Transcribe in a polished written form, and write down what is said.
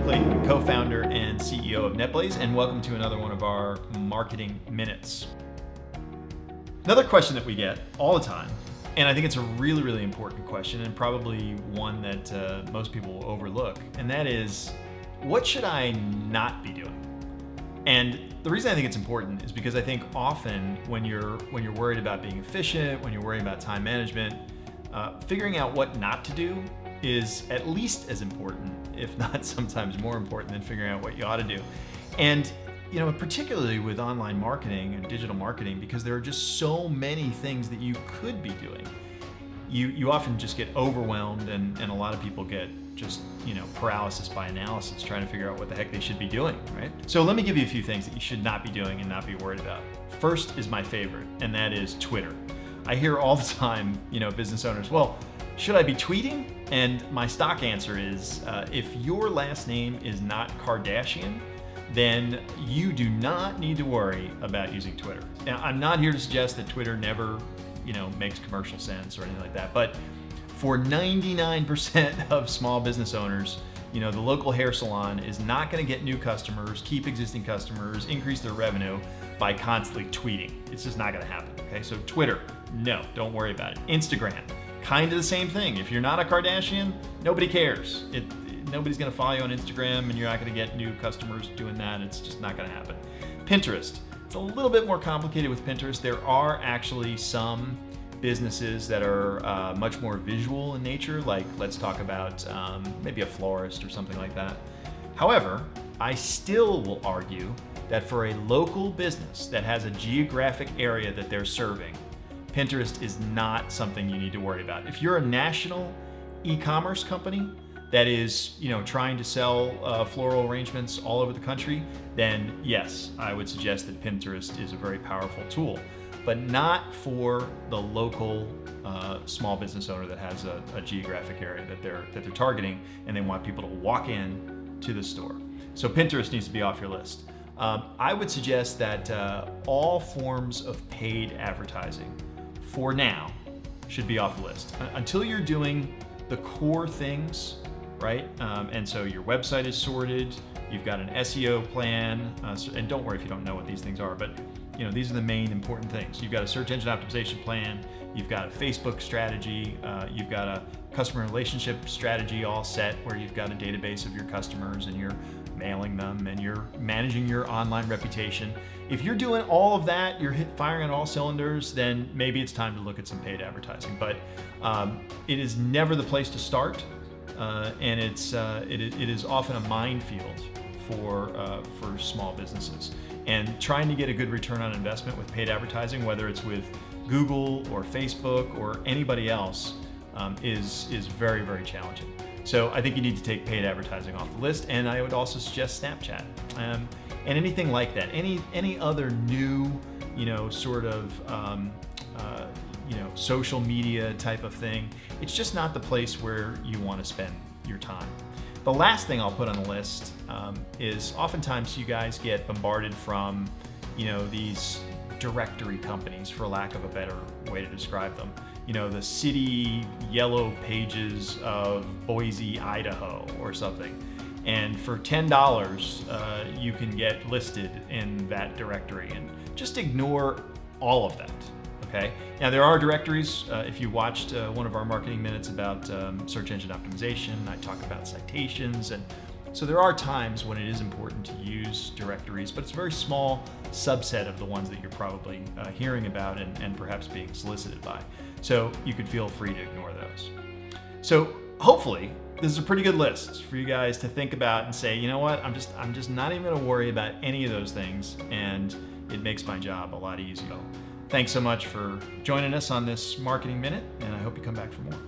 Clayton, co-founder and CEO of Netblaze, and welcome to another one of our Marketing Minutes. Another question that we get all the time, and I think it's a really, really important question, and probably one that most people will overlook, and that is, what should I not be doing? And the reason I think it's important is because I think often when you're worried about being efficient, when you're worried about time management, figuring out what not to do is at least as important, if not sometimes more important, than figuring out what you ought to do. And particularly with online marketing and digital marketing, because there are just so many things that you could be doing. You often just get overwhelmed, and a lot of people get just paralysis by analysis, trying to figure out what the heck they should be doing, right? So let me give you a few things that you should not be doing and not be worried about. First is my favorite, and that is Twitter. I hear all the time, business owners, well, should I be tweeting? And my stock answer is, if your last name is not Kardashian, then you do not need to worry about using Twitter. Now, I'm not here to suggest that Twitter never, makes commercial sense or anything like that, but for 99% of small business owners, the local hair salon is not going to get new customers, keep existing customers, increase their revenue by constantly tweeting. It's just not going to happen, okay? So Twitter, no, don't worry about it. Instagram, kind of the same thing. If you're not a Kardashian, nobody cares. Nobody's going to follow you on Instagram, and you're not going to get new customers doing that. It's just not going to happen. Pinterest, it's a little bit more complicated with Pinterest. There are actually some businesses that are much more visual in nature, like let's talk about maybe a florist or something like that. However, I still will argue that for a local business that has a geographic area that they're serving, Pinterest is not something you need to worry about. If you're a national e-commerce company that is, trying to sell floral arrangements all over the country, then yes, I would suggest that Pinterest is a very powerful tool, but not for the local small business owner that has a geographic area that they're targeting, and they want people to walk in to the store. So Pinterest needs to be off your list. I would suggest that all forms of paid advertising, for now, should be off the list until you're doing the core things, right? And so your website is sorted, you've got an SEO plan, and don't worry if you don't know what these things are, but these are the main important things. You've got a search engine optimization plan, you've got a Facebook strategy, you've got a customer relationship strategy all set where you've got a database of your customers and you're mailing them and you're managing your online reputation. If you're doing all of that, you're firing on all cylinders, then maybe it's time to look at some paid advertising. But it is never the place to start, and it is often a minefield for small businesses. And trying to get a good return on investment with paid advertising, whether it's with Google or Facebook or anybody else, is very, very challenging. So I think you need to take paid advertising off the list, and I would also suggest Snapchat and anything like that. Any other new, sort of social media type of thing. It's just not the place where you want to spend your time. The last thing I'll put on the list is oftentimes you guys get bombarded from, these directory companies, for lack of a better way to describe them. The city yellow pages of Boise, Idaho or something. And for $10, you can get listed in that directory, and just ignore all of that. Okay. Now there are directories. If you watched one of our marketing minutes about search engine optimization, I talk about citations, and so there are times when it is important to use directories, but it's a very small subset of the ones that you're probably hearing about and perhaps being solicited by. So you could feel free to ignore those. So hopefully this is a pretty good list for you guys to think about and say, you know what, I'm just not even going to worry about any of those things, and it makes my job a lot easier. Thanks so much for joining us on this Marketing Minute, and I hope you come back for more.